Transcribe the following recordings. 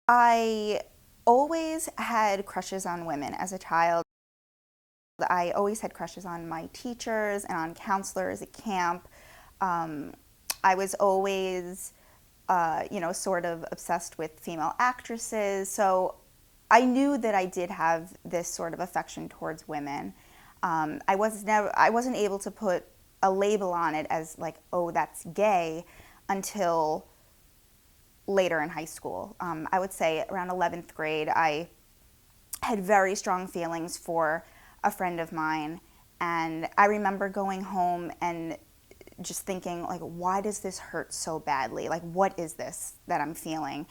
I always had crushes on women as a child. I always had crushes on my teachers and on counselors at camp. Um, I was always, sort of obsessed with female actresses. So I knew that I did have this sort of affection towards women. I wasn't able to put a label on it as like, oh, that's gay, until later in high school. I would say around 11th grade, I had very strong feelings for a friend of mine. And I remember going home and just thinking, like, why does this hurt so badly? Like, what is this that I'm feeling?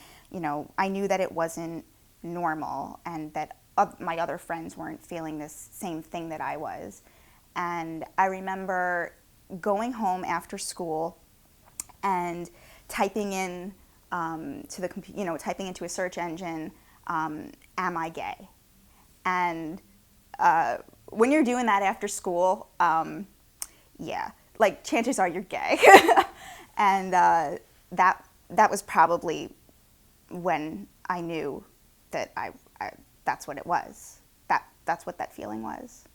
I knew that it wasn't normal and that my other friends weren't feeling this same thing that I was. And I remember going home after school and typing in to the typing into a search engine, "Am I gay?" And when you're doing that after school, yeah, like chances are you're gay. And that was probably when I knew that I that's what it was. That's what that feeling was.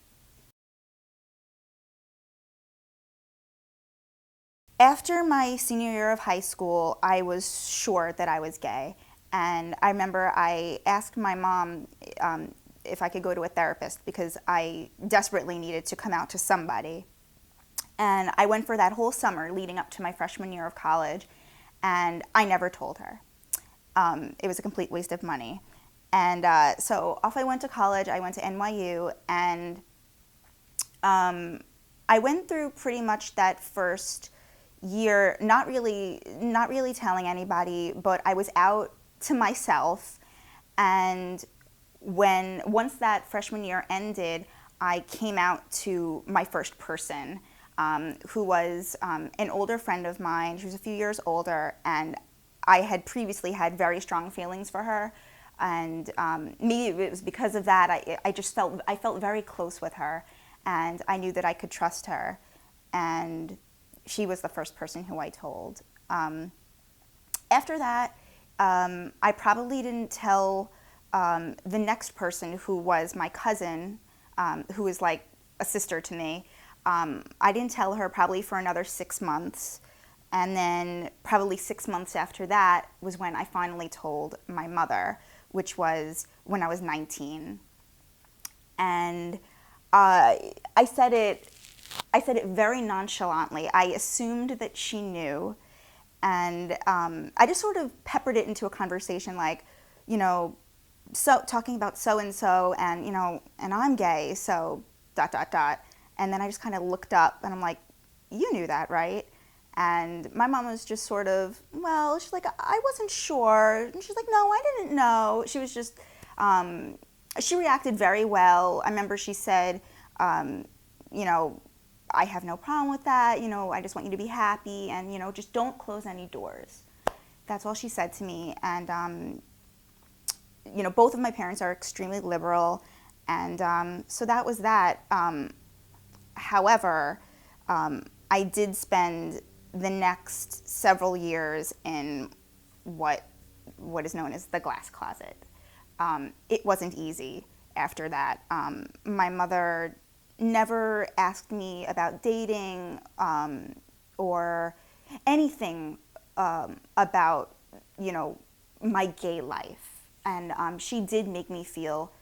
After my senior year of high school, I was sure that I was gay. And I remember I asked my mom if I could go to a therapist because I desperately needed to come out to somebody. And I went for that whole summer leading up to my freshman year of college, and I never told her. It was a complete waste of money. And so off I went to college. I went to NYU, and I went through pretty much that first year, not really telling anybody, but I was out to myself. And once that freshman year ended, I came out to my first person, who was an older friend of mine. She was a few years older, and I had previously had very strong feelings for her. And maybe it was because of that, I felt very close with her, and I knew that I could trust her. And she was the first person who I told. After that, I probably didn't tell the next person, who was my cousin, who was like a sister to me. I didn't tell her probably for another 6 months. And then probably 6 months after that was when I finally told my mother, which was when I was 19. And I said it. I said it very nonchalantly. I assumed that she knew, and I just sort of peppered it into a conversation, like, you know, so talking about so and so, and and I'm gay, so dot dot dot. And then I just kind of looked up, and I'm like, you knew that, right? And my mom was just sort of, well, she's like, I wasn't sure. And she's like, no, I didn't know. She was just, she reacted very well. I remember she said, um, you know, I have no problem with that. I just want you to be happy, and just don't close any doors. That's all she said to me. And both of my parents are extremely liberal, and so that was that. However, I did spend the next several years in what what is known as the glass closet. It wasn't easy after that. My mother never asked me about dating, or anything about you know my gay life, and she did make me feel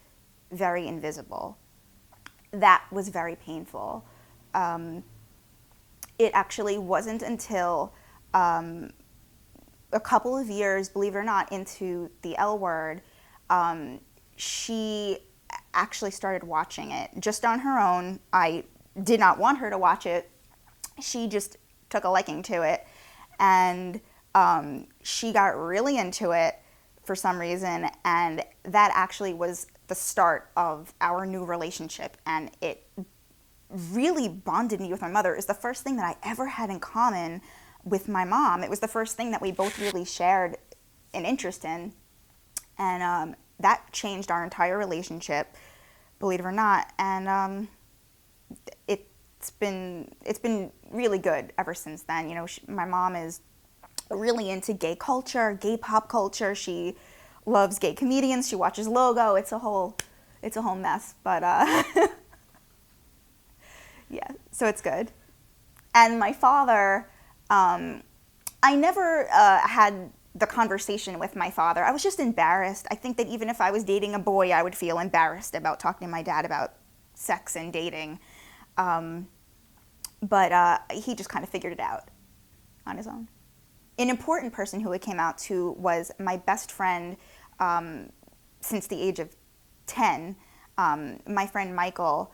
very invisible. That was very painful. Um, it actually wasn't until a couple of years, believe it or not, into the L Word, um, she actually started watching it just on her own. I did not want her to watch it. She just took a liking to it, and she got really into it for some reason, and that actually was the start of our new relationship, and it really bonded me with my mother. It was the first thing that I ever had in common with my mom. It was the first thing that we both really shared an interest in, and that changed our entire relationship, believe it or not. And it's been really good ever since then. My mom is really into gay culture, gay pop culture. She loves gay comedians. She watches Logo. It's a whole mess. But yeah, so it's good. And my father, I never had the conversation with my father. I was just embarrassed. I think that even if I was dating a boy, I would feel embarrassed about talking to my dad about sex and dating. But he just kind of figured it out on his own. An important person who it came out to was my best friend since the age of 10, my friend Michael.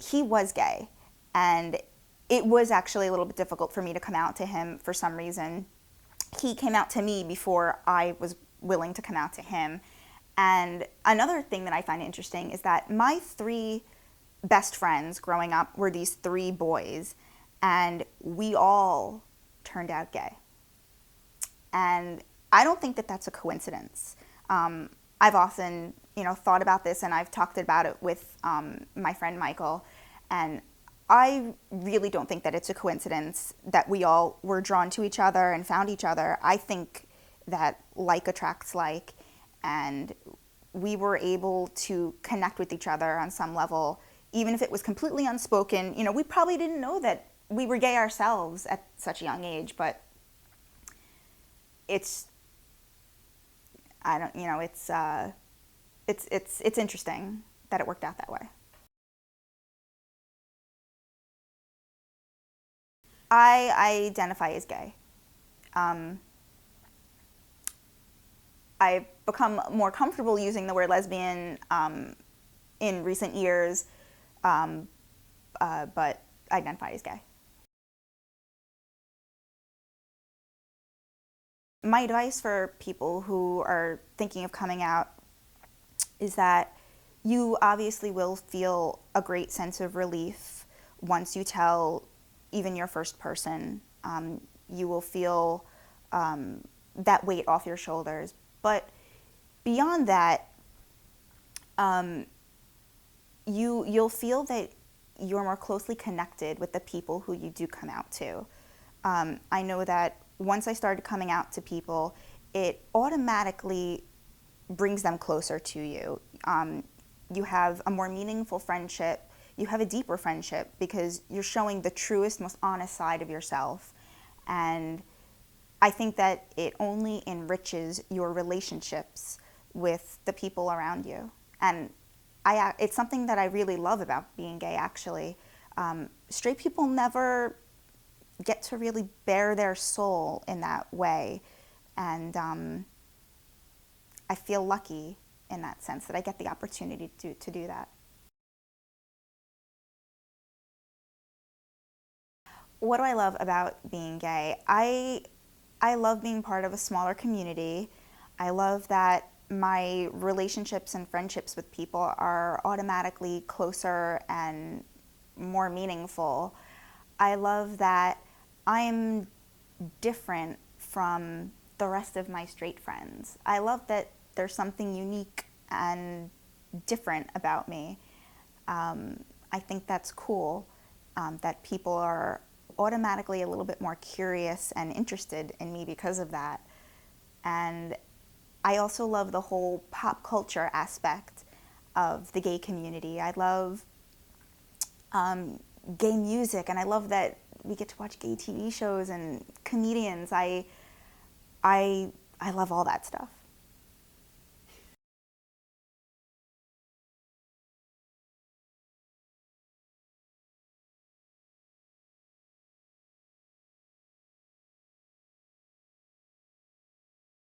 He was gay, and it was actually a little bit difficult for me to come out to him for some reason. He came out to me before I was willing to come out to him. And another thing that I find interesting is that my 3 best friends growing up were these 3 boys, and we all turned out gay. And I don't think that that's a coincidence. I've often, thought about this, and I've talked about it with my friend Michael, and I really don't think that it's a coincidence that we all were drawn to each other and found each other. I think that like attracts like, and we were able to connect with each other on some level, even if it was completely unspoken. We probably didn't know that we were gay ourselves at such a young age, but it's interesting that it worked out that way. I identify as gay. I've become more comfortable using the word lesbian in recent years, but I identify as gay. My advice for people who are thinking of coming out is that you obviously will feel a great sense of relief once you tell even your first person. You will feel that weight off your shoulders. But beyond that, you'll feel that you're more closely connected with the people who you do come out to. I know that once I started coming out to people, it automatically brings them closer to you. You have a more meaningful friendship. You have a deeper friendship because you're showing the truest, most honest side of yourself. And I think that it only enriches your relationships with the people around you. And it's something that I really love about being gay, actually. Straight people never get to really bare their soul in that way. And I feel lucky in that sense that I get the opportunity to do that. What do I love about being gay? I love being part of a smaller community. I love that my relationships and friendships with people are automatically closer and more meaningful. I love that I'm different from the rest of my straight friends. I love that there's something unique and different about me. I think that's cool, that people are automatically a little bit more curious and interested in me because of that. And I also love the whole pop culture aspect of the gay community. I love gay music, and I love that we get to watch gay TV shows and comedians. I love all that stuff.